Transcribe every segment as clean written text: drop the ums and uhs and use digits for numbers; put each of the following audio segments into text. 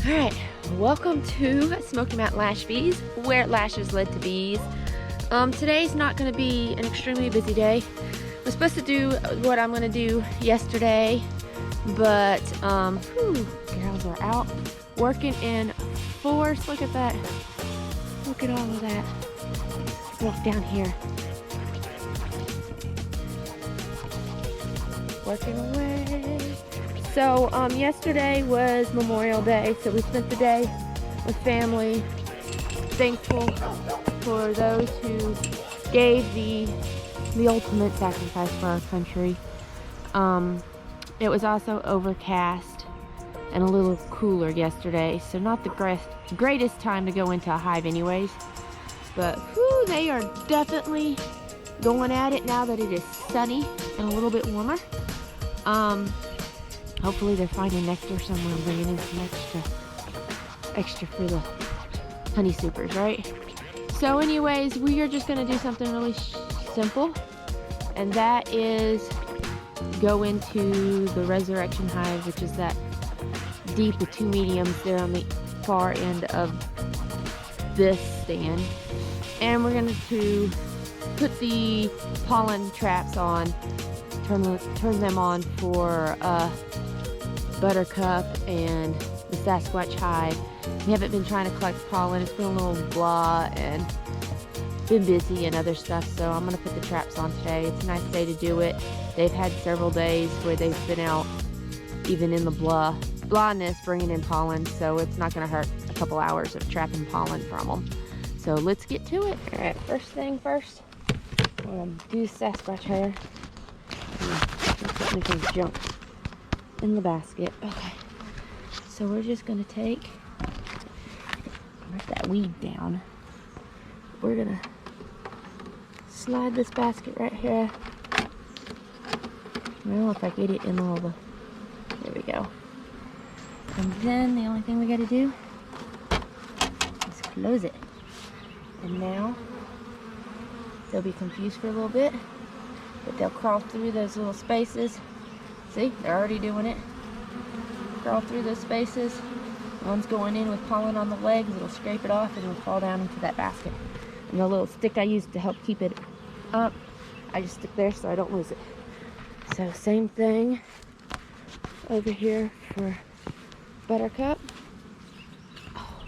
Alright, welcome to Smoky Mountain Lash Bees, where lashes lead to bees. Today's not going to be an extremely busy day. I was supposed to do what I'm going to do yesterday, but girls are out working in force. Look at that. Look at all of that. Walk down here. Working away. So yesterday was Memorial Day, so we spent the day with family. Thankful for those who gave the ultimate sacrifice for our country. It was also overcast and a little cooler yesterday, so not the greatest time to go into a hive anyways. But whew, they are definitely going at it now that it is sunny and a little bit warmer. Hopefully they're finding nectar somewhere and bringing in some extra for the honey supers, right? So anyways, we are just going to do something really simple, and that is go into the Resurrection Hive, which is that deep with 2 mediums there on the far end of this stand. And we're going to put the pollen traps on, turn them on for Buttercup and the Sasquatch Hive. We haven't been trying to collect pollen. It's been a little blah and been busy and other stuff, so I'm going to put the traps on today. It's a nice day to do it. They've had several days where they've been out even in the blahness bringing in pollen, so it's not going to hurt a couple hours of trapping pollen from them. So let's get to it. Alright, first thing first, I'm going to do Sasquatch hair. Put anything junk in the basket. Okay, so we're just going to take, let that weed down. We're going to slide this basket right here. Well, if I get it in all the, there we go. And then the only thing we got to do is close it. And now they'll be confused for a little bit, but they'll crawl through those little spaces. See, they're already doing it. Crawl through those spaces. One's going in with pollen on the legs. It'll scrape it off and it'll fall down into that basket. And the little stick I used to help keep it up, I just stick there so I don't lose it. So same thing over here for Buttercup. Oh,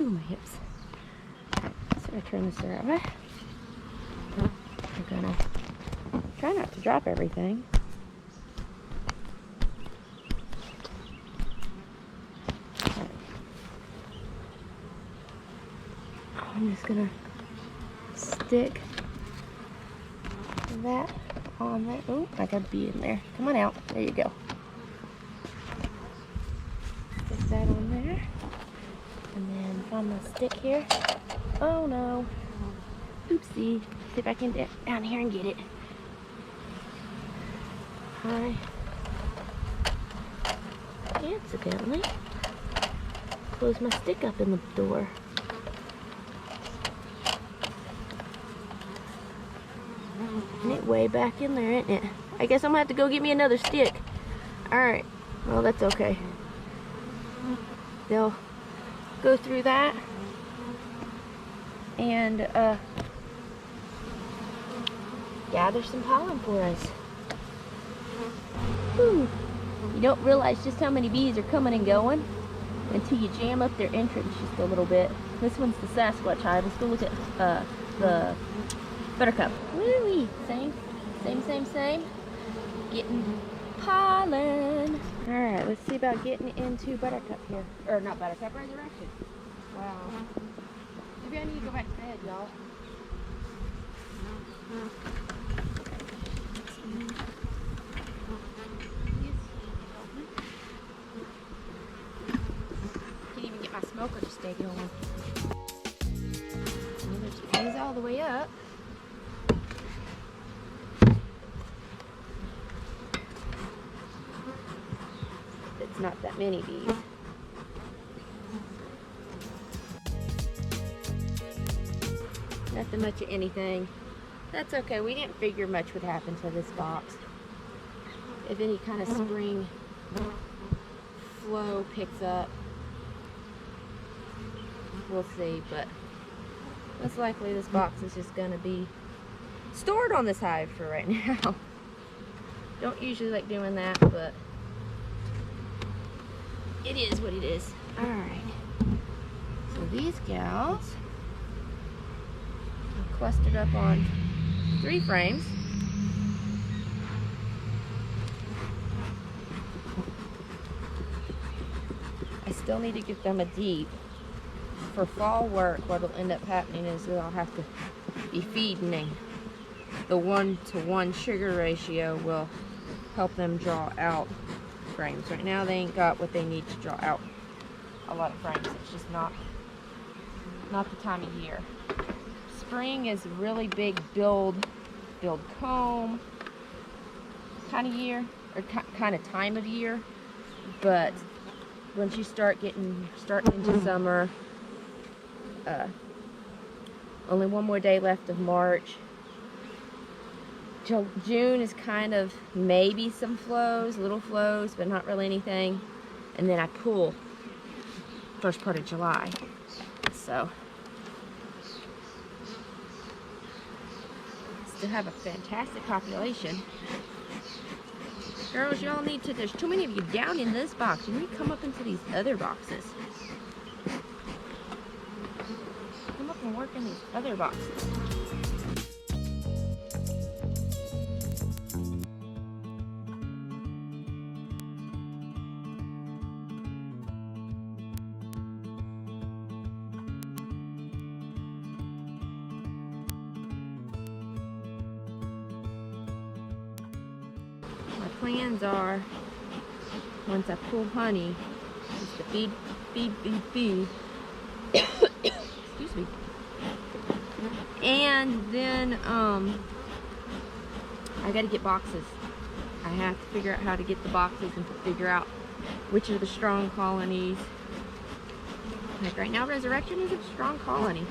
ooh, my hips. Alright, so I turn this around. I'm gonna try not to drop everything. I'm just gonna stick that on there. Oh, I got a bee in there. Come on out. There you go. Stick that on there. And then on the stick here. Oh no. Oopsie. See if I can get down here and get it. I accidentally closed my stick up in the door. And it way back in there, isn't it? I guess I'm gonna have to go get me another stick. Alright, well that's okay. They'll go through that and gather some pollen for us. Whew. You don't realize just how many bees are coming and going until you jam up their entrance just a little bit. This one's the Sasquatch Hive. Let's go look at the Buttercup. Woo-wee. Same. Getting pollen. Alright, let's see about getting into Buttercup here. Or not Buttercup, Resurrection. Wow. Maybe I need to go back to bed, y'all. Can't even get my smoker to stay going. Well, there's bees all the way up. It's not that many bees. Nothing much of anything. That's okay. We didn't figure much would happen to this box. If any kind of spring flow picks up, we'll see. But most likely this box is just going to be stored on this hive for right now. Don't usually like doing that, but it is what it is. Alright. So these gals are clustered up on 3 frames. I still need to get them a deep. For fall work, what'll end up happening is that I'll have to be feeding. The 1-to-1 sugar ratio will help them draw out frames. Right now they ain't got what they need to draw out a lot of frames. It's just not the time of year. Spring is really big build comb kind of year, or kind of time of year. But once you start starting into summer, only one more day left of March. June is kind of maybe some flows, little flows, but not really anything. And then I pull first part of July. So still have a fantastic population. Girls, y'all need to, there's too many of you down in this box. You need to come up into these other boxes. Come up and work in these other boxes. Plans are, once I pull honey, just to feed. Excuse me. And then I got to get boxes. I have to figure out how to get the boxes and figure out which are the strong colonies. Like right now, Resurrection is a strong colony.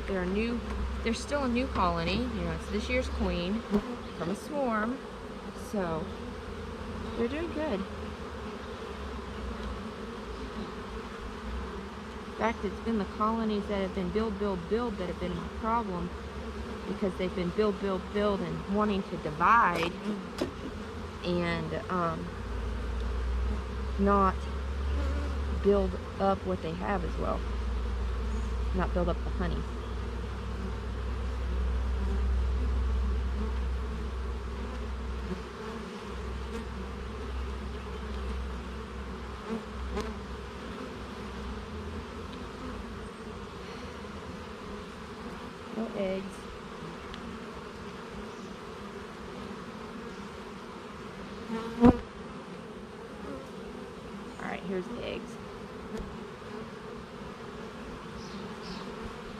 They're still a new colony. You know, it's this year's queen from a swarm. So they're doing good. In fact, it's been the colonies that have been build that have been a problem, because they've been build and wanting to divide and not build up what they have as well. Not build up the honey. No eggs. Alright, here's the eggs.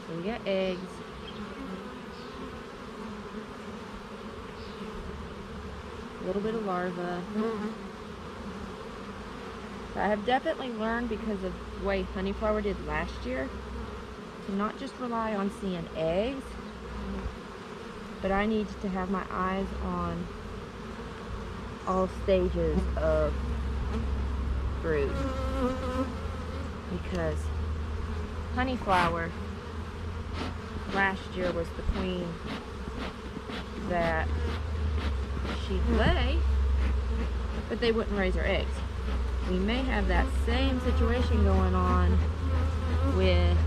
So we got eggs. A little bit of larva. So I have definitely learned, because of the way honeyflower did last year, to not just rely on seeing eggs, but I need to have my eyes on all stages of brood, because honeyflower last year was the queen that she'd lay, but they wouldn't raise her eggs. We may have that same situation going on with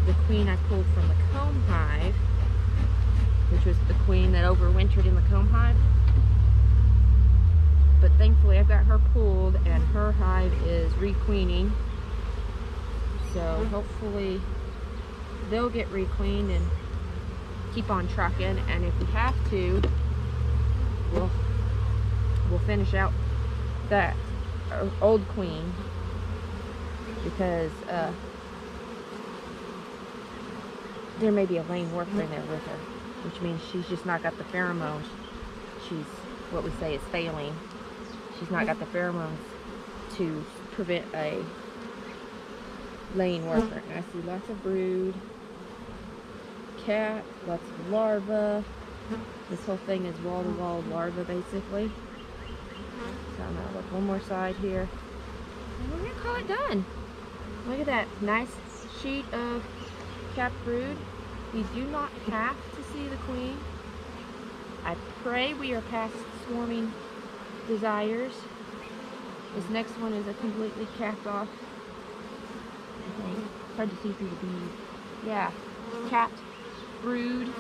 the queen I pulled from the comb hive, which was the queen that overwintered in the comb hive. But thankfully I've got her pulled and her hive is requeening. So hopefully they'll get requeened and keep on trucking, and if we have to, we'll finish out that old queen, because there may be a lane worker in there with her, which means she's just not got the pheromones. She's, what we say is failing. She's not got the pheromones to prevent a laying worker. And I see lots of brood. cat, lots of larvae. This whole thing is wall-to-wall larvae, basically. So I'm gonna look one more side here. And we're gonna call it done. Look at that nice sheet of capped brood. We do not have to see the queen. I pray we are past swarming desires. This next one is a completely capped off. I think. It's hard to see through the bees. Yeah, capped brood.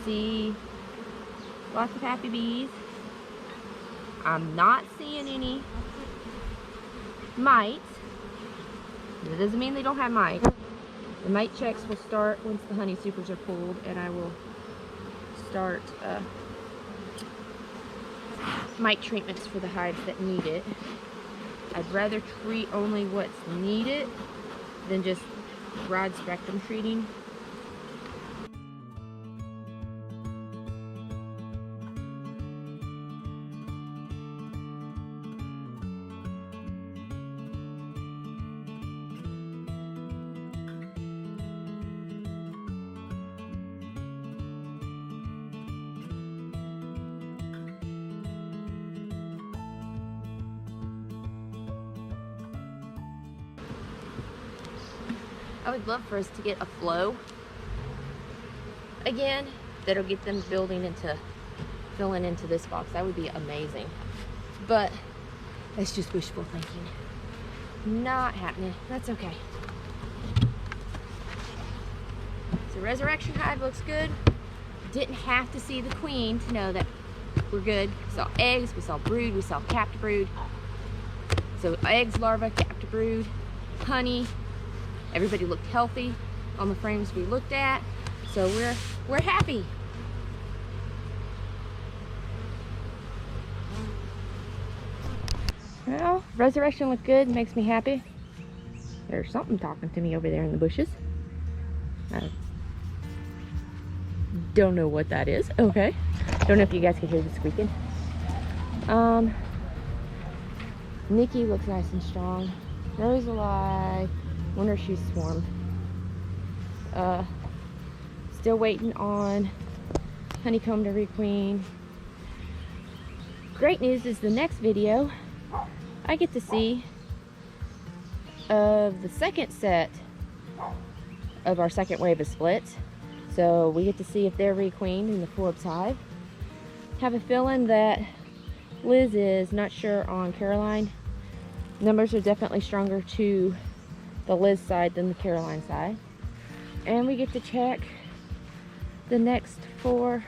See lots of happy bees. I'm not seeing any mites. That doesn't mean they don't have mites. The mite checks will start once the honey supers are pulled, and I will start mite treatments for the hives that need it. I'd rather treat only what's needed than just broad spectrum treating. I would love for us to get a flow again that'll get them filling into this box. That would be amazing. But that's just wishful thinking. Not happening. That's okay. So Resurrection Hive looks good. Didn't have to see the queen to know that we're good. We saw eggs, we saw brood, we saw capped brood. So eggs, larvae, capped brood, honey. Everybody looked healthy on the frames we looked at, so we're happy. Well, Resurrection looked good, makes me happy. There's something talking to me over there in the bushes. I don't know what that is. Okay. Don't know if you guys can hear the squeaking. Nikki looks nice and strong. Rose alive. Wonder if she's swarmed. Still waiting on honeycomb to requeen. Great news is the next video I get to see of the second set of our second wave of splits. So we get to see if they're requeened in the Forbes hive. Have a feeling that Liz is not sure on Caroline. Numbers are definitely stronger to the Liz side than the Caroline side. And we get to check the next 4,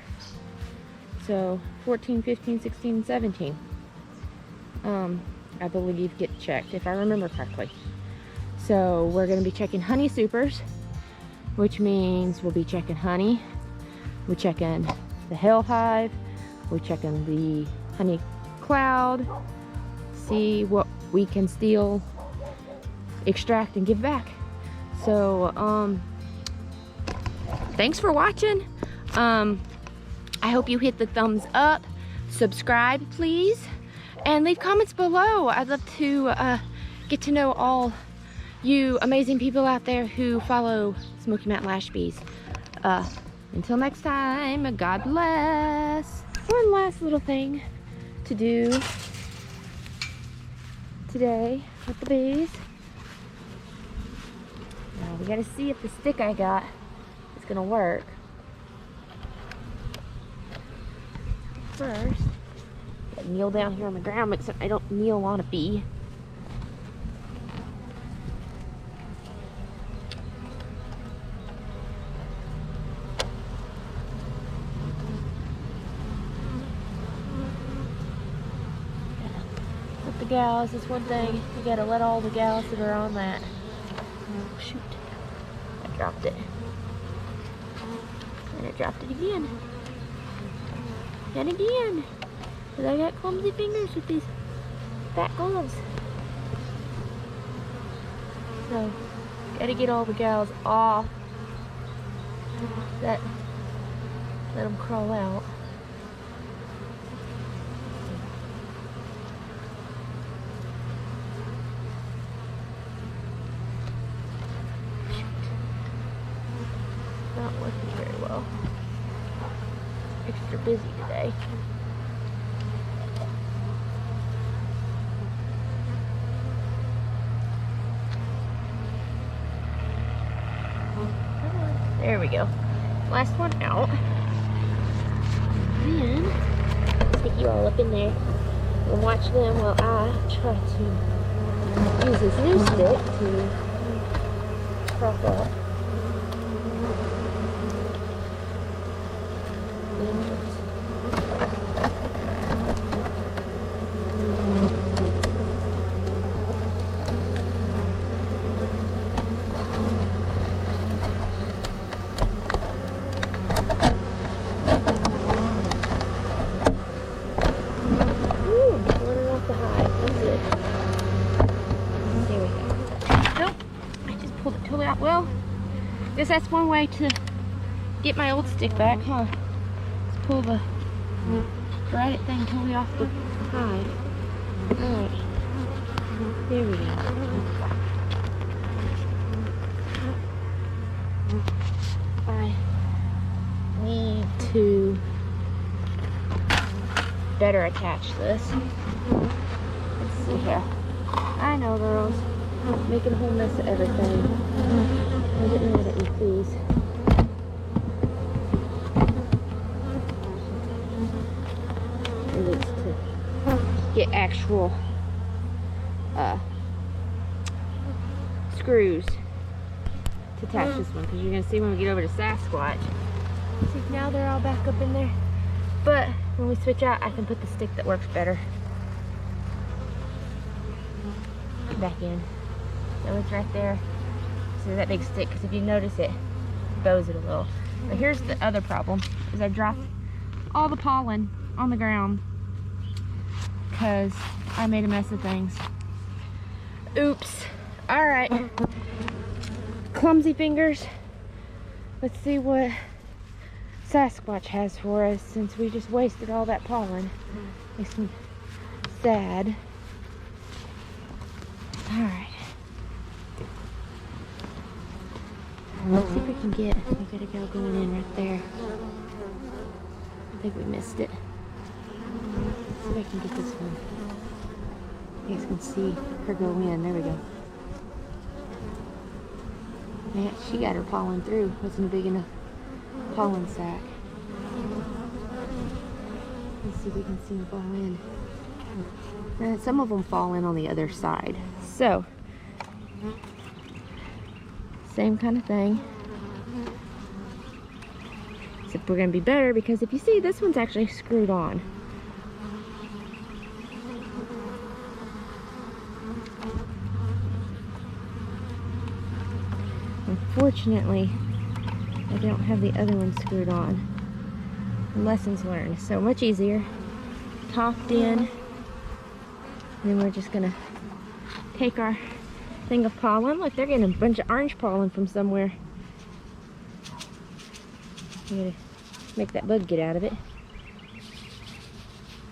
so 14, 15, 16, 17 I believe get checked, if I remember correctly. So we're going to be checking honey supers, which means we'll be checking honey, we're checking the hell hive, we're checking the honey cloud, see what we can still extract and give back. So thanks for watching. I hope you hit the thumbs up, subscribe please, and leave comments below. I'd love to get to know all you amazing people out there who follow Smoky Mountain Lash Bees. Until next time, God bless. One last little thing to do today with the bees. Now we gotta see if the stick I got is gonna work. First, gotta kneel down here on the ground, except I don't kneel on a bee. With the gals, it's one thing. You gotta let all the gals that are on that. Oh, shoot. I dropped it. And I dropped it again. And again. Because I got clumsy fingers with these fat gloves. So, gotta get all the gals off. Let them crawl out. not working very well. Extra busy today. There we go. Last one out. Then, stick you all up in there and watch them while I try to use this new stick to prop up. Well, I guess that's one way to get my old stick back, huh? Let's pull the braided thing totally off the hive. Alright. There we go. I need to better attach this. Let's see here. I know, girls. Making a whole mess of everything. I'm getting mad at you, please. At least to get actual screws to attach this one, because you're going to see when we get over to Sasquatch. See, now they're all back up in there. But when we switch out, I can put the stick that works better back in. So it's right there. So that big stick, because if you notice it bows it a little. But here's the other problem, is I dropped all the pollen on the ground because I made a mess of things. Oops. Alright. Clumsy fingers. Let's see what Sasquatch has for us, since we just wasted all that pollen. Makes me sad. Alright. Let's see if we can get, we gotta go going in right there. I think we missed it. Let's see if I can get this one. You guys can see her go in. There we go. Yeah, she got her pollen through. Wasn't a big enough pollen sack. Let's see if we can see them fall in. And some of them fall in on the other side. So, same kind of thing. Except we're going to be better because if you see, this one's actually screwed on. Unfortunately, I don't have the other one screwed on. Lessons learned. So much easier. Topped in. And then we're just going to take our thing of pollen. Look, they're getting a bunch of orange pollen from somewhere. I'm gonna make that bug get out of it.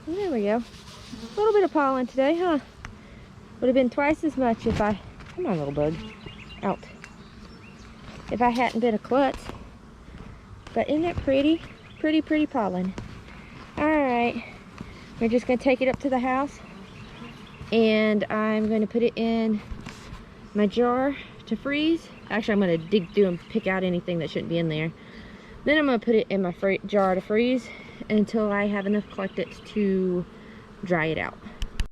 And there we go. A little bit of pollen today, huh? Would have been twice as much if I... Come on, little bug. Out. If I hadn't been a klutz. But isn't that pretty? Pretty, pretty pollen. Alright. We're just going to take it up to the house. And I'm going to put it in my jar to freeze. Actually, I'm going to dig through and pick out anything that shouldn't be in there. Then I'm going to put it in my jar to freeze until I have enough collected to dry it out.